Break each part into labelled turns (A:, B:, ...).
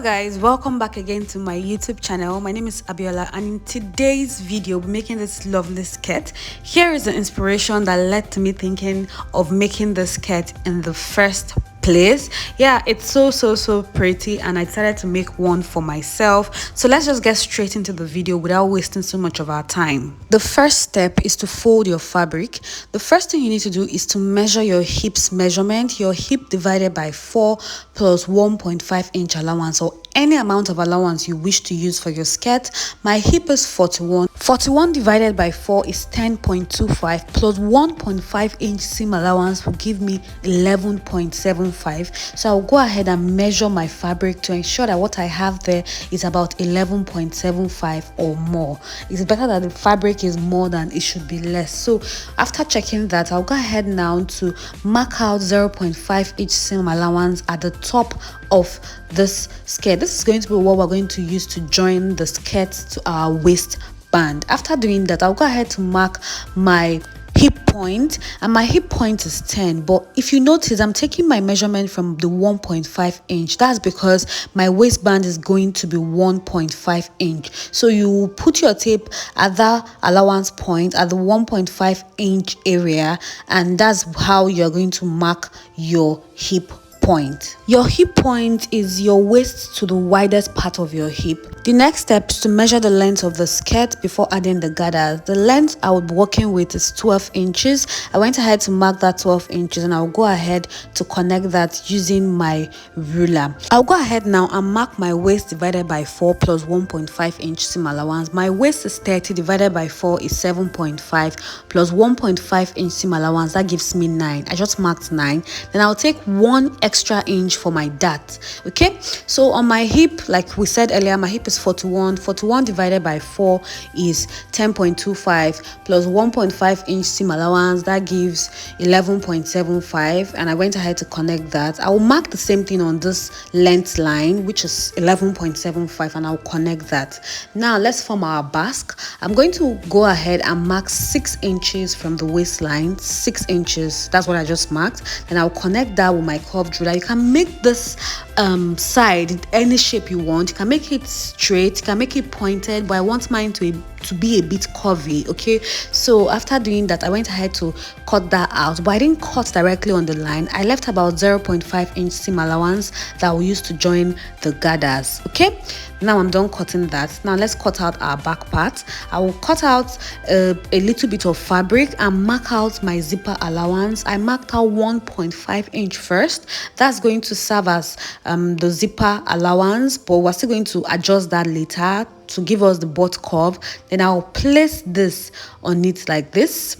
A: Guys, welcome back again to my YouTube channel. My name is Abiola, and in today's video we're making this lovely skirt. Here is the inspiration that led to me thinking of making this skirt in the first place. Yeah, it's so pretty, and I decided to make one for myself. So let's just get straight into the video without wasting so much of our time. The first step is to fold your fabric. The first thing you need to do is to measure your hips measurement. Your hip divided by 4 plus 1.5 inch allowance, or any amount of allowance you wish to use for your skirt. My hip is 41. 41 divided by 4 is 10.25 plus 1.5 inch seam allowance will give me 11.75. So I'll go ahead and measure my fabric to ensure that what I have there is about 11.75 or more. It's better that the fabric is more than it should be less. So after checking that, I'll go ahead now to mark out 0.5 inch seam allowance at the top of this skirt. This is going to be what we're going to use to join the skirt to our waistband. After doing that, I'll go ahead to mark my hip point, and my hip point is 10. But if you notice, I'm taking my measurement from the 1.5 inch. That's because my waistband is going to be 1.5 inch. So you put your tape at that allowance point at the 1.5 inch area, and that's how you're going to mark your hip point. Your hip point is your waist to the widest part of your hip. The next step is to measure the length of the skirt before adding the gathers. The length I would be working with is 12 inches. I went ahead to mark that 12 inches, and I'll go ahead to connect that using my ruler. I'll go ahead now and mark my waist divided by 4 plus 1.5 inch seam allowance. My waist is 30 divided by 4 is 7.5 plus 1.5 inch seam allowance. That gives me 9. I just marked 9. Then I'll take 1 extra inch for my dart. Okay, so on my hip, like we said earlier, my hip is 41. 41 divided by 4 is 10.25 plus 1.5 inch seam allowance. That gives 11.75, and I went ahead to connect that. I will mark the same thing on this length line, which is 11.75, and I'll connect that. Now let's form our basque. I'm going to go ahead and mark 6 inches from the waistline. 6 inches, that's what I just marked. Then I'll connect that with my curved ruler. You can make this side any shape you want. You can make it straight, you can make it pointed, but I want mine to be a bit curvy. Okay, so after doing that, I went ahead to cut that out, but I didn't cut directly on the line. I left about 0.5 inch seam allowance that we'll use to join the gathers. Okay, now I'm done cutting that. Now let's cut out our back part. I will cut out a little bit of fabric and mark out my zipper allowance. I marked out 1.5 inch first. That's going to serve as the zipper allowance, but we're still going to adjust that later to give us the butt curve. Then I'll place this on it like this,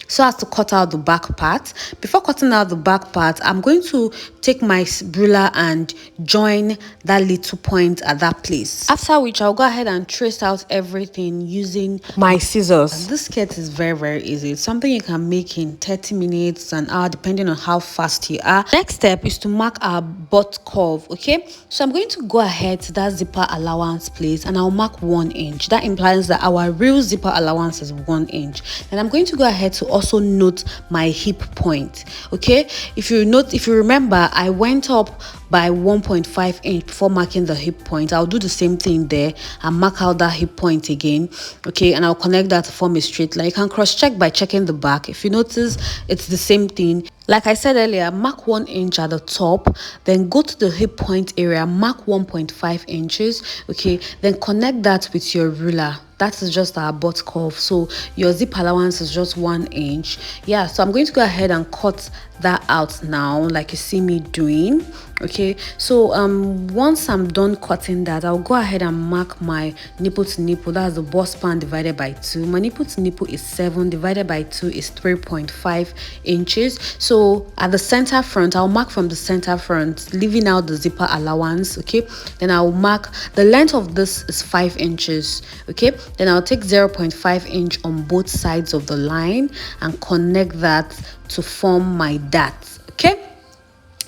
A: so as to cut out the back part. Before cutting out the back part, I'm going to take my ruler and join that little point at that place. After which, I'll go ahead and trace out everything using my scissors. This skirt is very easy. It's something you can make in 30 minutes, an hour, depending on how fast you are. Next step is to mark our butt curve. Okay, so I'm going to go ahead to that zipper allowance place, and I'll mark 1 inch. That implies that our real zipper allowance is 1 inch. And I'm going to go ahead to also note my hip point. Okay, if you remember, I went up by 1.5 inch before marking the hip point. I'll do the same thing there and mark out that hip point again. Okay, and I'll connect that to form a straight line. You can cross check by checking the back. If you notice, it's the same thing. Like I said earlier, mark 1 inch at the top, then go to the hip point area, mark 1.5 inches. Okay, then connect that with your ruler. That is just our butt curve. So your zip allowance is just 1 inch. Yeah, so I'm going to go ahead and cut that out now, like you see me doing. Okay, so once I'm done cutting that, I'll go ahead and mark my nipple to nipple. That's the bust span divided by 2. My nipple to nipple is 7 divided by 2 is 3.5 inches. So at the center front, I'll mark from the center front, leaving out the zipper allowance. Okay, then I'll mark the length of this is 5 inches. Okay, then I'll take 0.5 inch on both sides of the line and connect that to form my dart. Okay,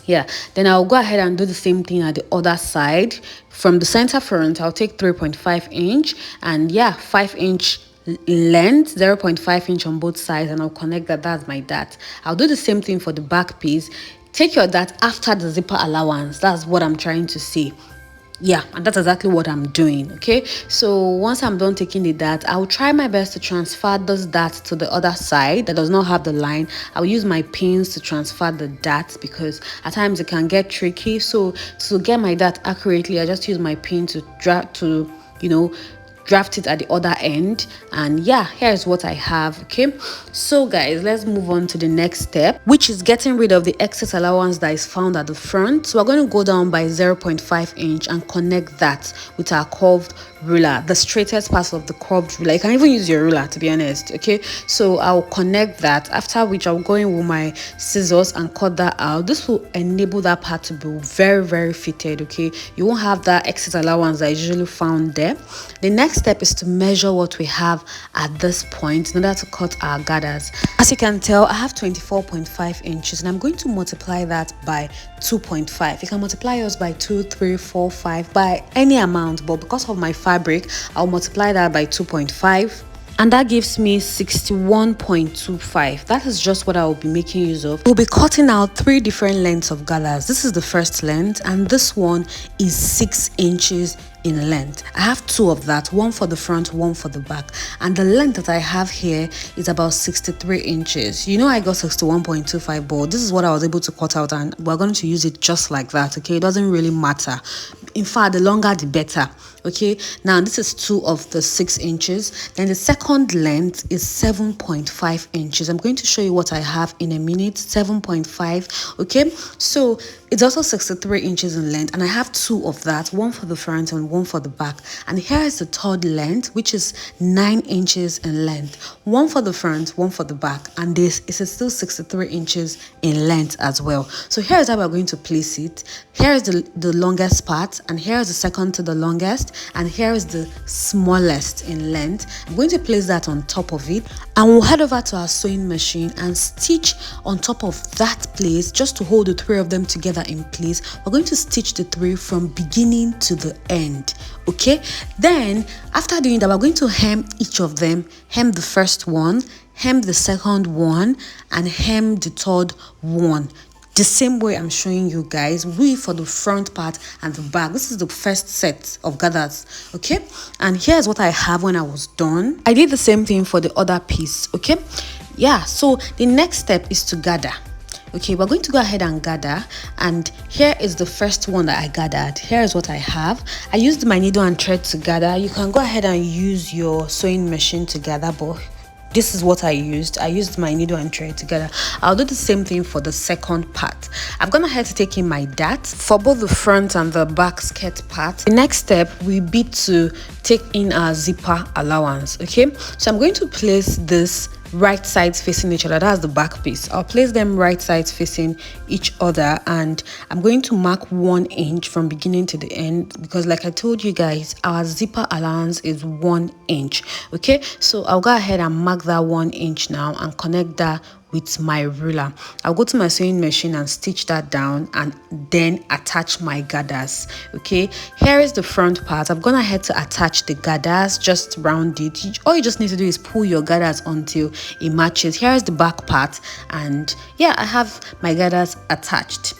A: yeah, then I'll go ahead and do the same thing at the other side. From the center front, I'll take 3.5 inch and 5 inch length, 0.5 inch on both sides, and I'll connect that. That's my dart. I'll do the same thing for the back piece. Take your dart after the zipper allowance. That's what I'm trying to say. Yeah, and that's exactly what I'm doing. Okay, so once I'm done taking the dart, I'll try my best to transfer those darts to the other side that does not have the line. I'll use my pins to transfer the darts because at times it can get tricky. So to get my dart accurately, I just use my pin to draft it at the other end. And yeah, here's what I have. Okay, so guys, let's move on to the next step, which is getting rid of the excess allowance that is found at the front. So we're going to go down by 0.5 inch and connect that with our curved ruler, the straightest part of the curved ruler. You can even use your ruler, to be honest. Okay, so I'll connect that, after which I'll go in with my scissors and cut that out. This will enable that part to be very fitted. Okay, you won't have that excess allowance that is usually found there. The next step is to measure what we have at this point in order to cut our gathers. As you can tell, I have 24.5 inches and I'm going to multiply that by 2.5. You can multiply yours by 2, 3, 4, 5, by any amount, but because of my fabric, I'll multiply that by 2.5. And that gives me 61.25. That is just what I will be making use of. We'll be cutting out 3 different lengths of gathers. This is the first length, and this one is 6 inches in length. I have 2 of that, one for the front, one for the back, and the length that I have here is about 63 inches. You know, I got 61.25, but this is what I was able to cut out, and we're going to use it just like that. Okay, it doesn't really matter. In fact, the longer the better. Okay, now this is 2 of the 6 inches. Then the second length is 7.5 inches. I'm going to show you what I have in a minute. 7.5. Okay, so it's also 63 inches in length, and I have 2 of that, one for the front and one for the back. And here is the third length, which is 9 inches in length, one for the front, one for the back, and this is still 63 inches in length as well. So here is how we're going to place it. Here is the longest part, and here is the second to the longest, and here is the smallest in length. I'm going to place that on top of it, and we'll head over to our sewing machine and stitch on top of that place just to hold the 3 of them together in place. We're going to stitch the 3 from beginning to the end. Okay, then after doing that, we're going to hem each of them. Hem the first one, hem the second one, and hem the third one, the same way I'm showing you guys. We for the front part and the back. This is the first set of gathers. Okay, and here's what I have when I was done. I did the same thing for the other piece. Okay, yeah, so the next step is to gather. Okay, we're going to go ahead and gather, and here is the first one that I gathered. Here is what I have. I used my needle and thread to gather. You can go ahead and use your sewing machine to gather, but this is what I used. I used my needle and thread together. I'll do the same thing for the second part. I've gone ahead to take in my dart for both the front and the back skirt part. The next step will be to take in our zipper allowance. Okay, so I'm going to place this right sides facing each other. That's the back piece. I'll place them right sides facing each other, and I'm going to mark 1 inch from beginning to the end, because like I told you guys, our zipper allowance is 1 inch. Okay, so I'll go ahead and mark that 1 inch now and connect that with my ruler. I'll go to my sewing machine and stitch that down and then attach my gathers. Okay, here is the front part. I've gone ahead to attach the gathers, just round it. All you just need to do is pull your gathers until it matches. Here is the back part, and yeah, I have my gathers attached.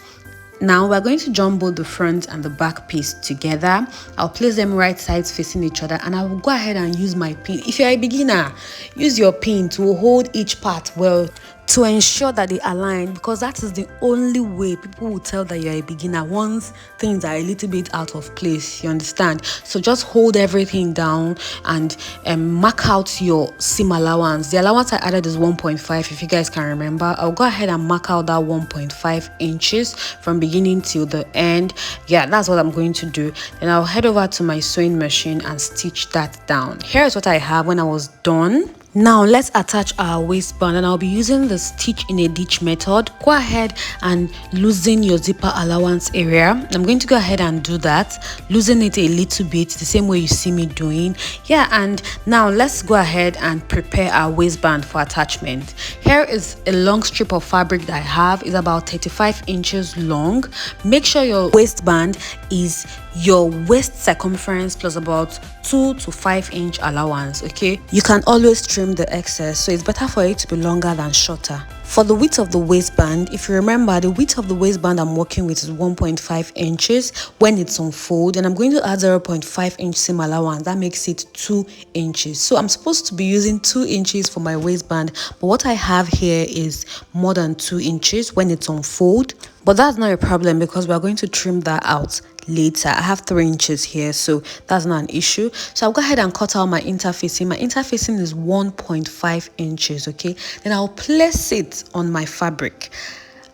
A: Now we're going to join both the front and the back piece together. I'll place them right sides facing each other, and I will go ahead and use my pin. If you're a beginner, use your pin to hold each part well to ensure that they align, because that is the only way people will tell that you're a beginner once things are a little bit out of place. You understand? So just hold everything down and mark out your seam allowance. The allowance I added is 1.5, if you guys can remember. I'll go ahead and mark out that 1.5 inches from beginning till the end. Yeah, that's what I'm going to do. Then I'll head over to my sewing machine and stitch that down. Here's what I have when I was done. Now let's attach our waistband, and I'll be using the stitch in a ditch method. Go ahead and loosen your zipper allowance area. I'm going to go ahead and do that, loosen it a little bit, the same way you see me doing. Yeah, and now let's go ahead and prepare our waistband for attachment. Here is a long strip of fabric that I have. It's about 35 inches long. Make sure your waistband is your waist circumference plus about 2 to 5 inch allowance. Okay, you can always trim the excess, so it's better for it to be longer than shorter. For the width of the waistband, if you remember, the width of the waistband I'm working with is 1.5 inches when it's on fold, and I'm going to add 0.5 inch seam allowance. That makes it 2 inches. So I'm supposed to be using 2 inches for my waistband, but what I have here is more than 2 inches when it's on fold. But that's not a problem because we're going to trim that out later. I have 3 inches here, so that's not an issue. So I'll go ahead and cut out my interfacing. My interfacing is 1.5 inches. Okay, then I'll place it on my fabric.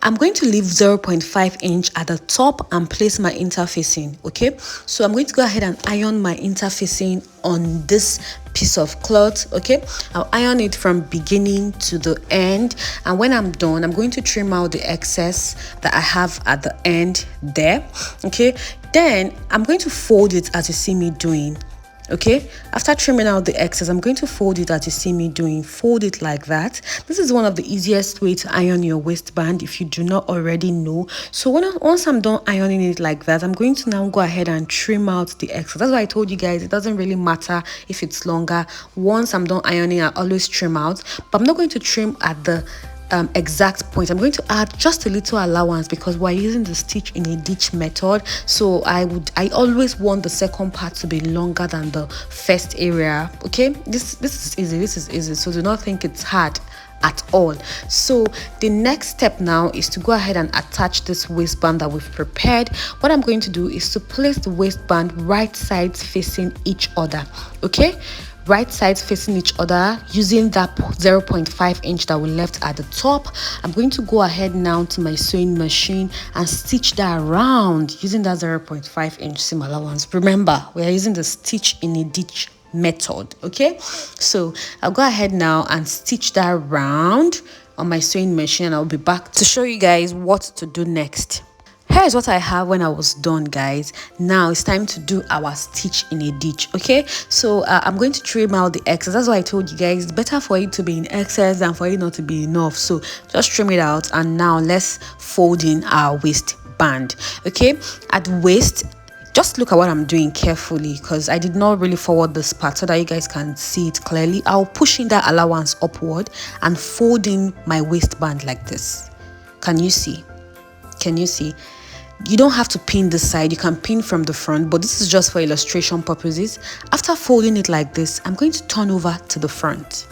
A: I'm going to leave 0.5 inch at the top and place my interfacing. Okay, so I'm going to go ahead and iron my interfacing on this piece of cloth. Okay, I'll iron it from beginning to the end, and when I'm done, I'm going to trim out the excess that I have at the end there. Okay, then I'm going to fold it as you see me doing. Okay, after trimming out the excess, I'm going to fold it as you see me doing. Fold it like that. This is one of the easiest way to iron your waistband if you do not already know. So once I'm done ironing it like that, I'm going to now go ahead and trim out the excess. That's why I told you guys it doesn't really matter if it's longer. Once I'm done ironing, I always trim out, but I'm not going to trim at the exact point. I'm going to add just a little allowance because we're using the stitch in a ditch method, so I always want the second part to be longer than the first area. Okay, this is easy, so do not think it's hard at all. So the next step now is to go ahead and attach this waistband that we've prepared. What I'm going to do is to place the waistband right sides facing each other. Okay, right sides facing each other using that 0.5 inch that we left at the top. I'm going to go ahead now to my sewing machine and stitch that around using that 0.5 inch seam allowance. Remember, we are using the stitch in a ditch method. Okay, so I'll go ahead now and stitch that round on my sewing machine, and I'll be back to show you guys what to do next. Here's what I have when I was done, guys. Now it's time to do our stitch in a ditch. Okay, so I'm going to trim out the excess. That's why I told you guys it's better for it to be in excess than for it not to be enough. So just trim it out, and now let's fold in our waistband. Okay, at waist, just look at what I'm doing carefully because I did not really forward this part so that you guys can see it clearly. I'll push in that allowance upward and fold in my waistband like this. Can you see? Can you see? You don't have to pin this side, you can pin from the front, but this is just for illustration purposes. After folding it like this, I'm going to turn over to the front.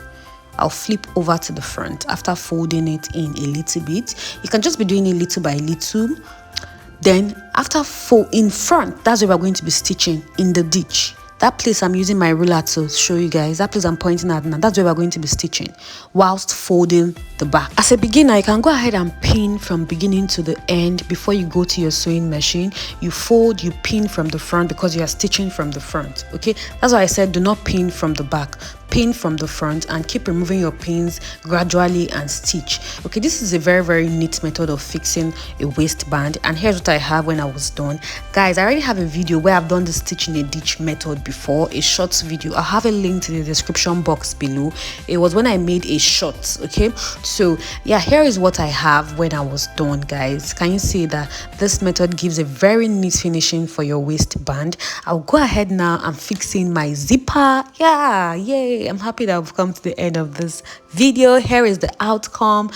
A: I'll flip over to the front after folding it in a little bit. You can just be doing it little by little. Then after in front, that's where we're going to be stitching in the ditch. That place I'm using my ruler to show you guys, that place I'm pointing at now, that's where we're going to be stitching whilst folding the back. As a beginner, you can go ahead and pin from beginning to the end before you go to your sewing machine. You fold, you pin from the front because you are stitching from the front. Okay, that's why I said do not pin from the back. Pin from the front and keep removing your pins gradually and stitch. Okay, this is a very neat method of fixing a waistband, and here's what I have when I was done. Guys, I already have a video where I've done the stitch in a ditch method before, a short video. I'll have a link to the description box below. It was when I made a short. Okay, so yeah, here is what I have when I was done, guys. Can you see that this method gives a very neat finishing for your waistband? I'll go ahead now and fix in my zipper. Yeah, yay, I'm happy that I've come to the end of this video. Here is the outcome.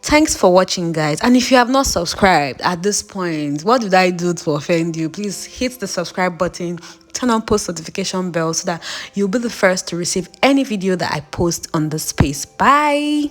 A: Thanks for watching, guys, and if you have not subscribed at this point, what did I do to offend you? Please hit the subscribe button, turn on post notification bell so that you'll be the first to receive any video that I post on this space. Bye.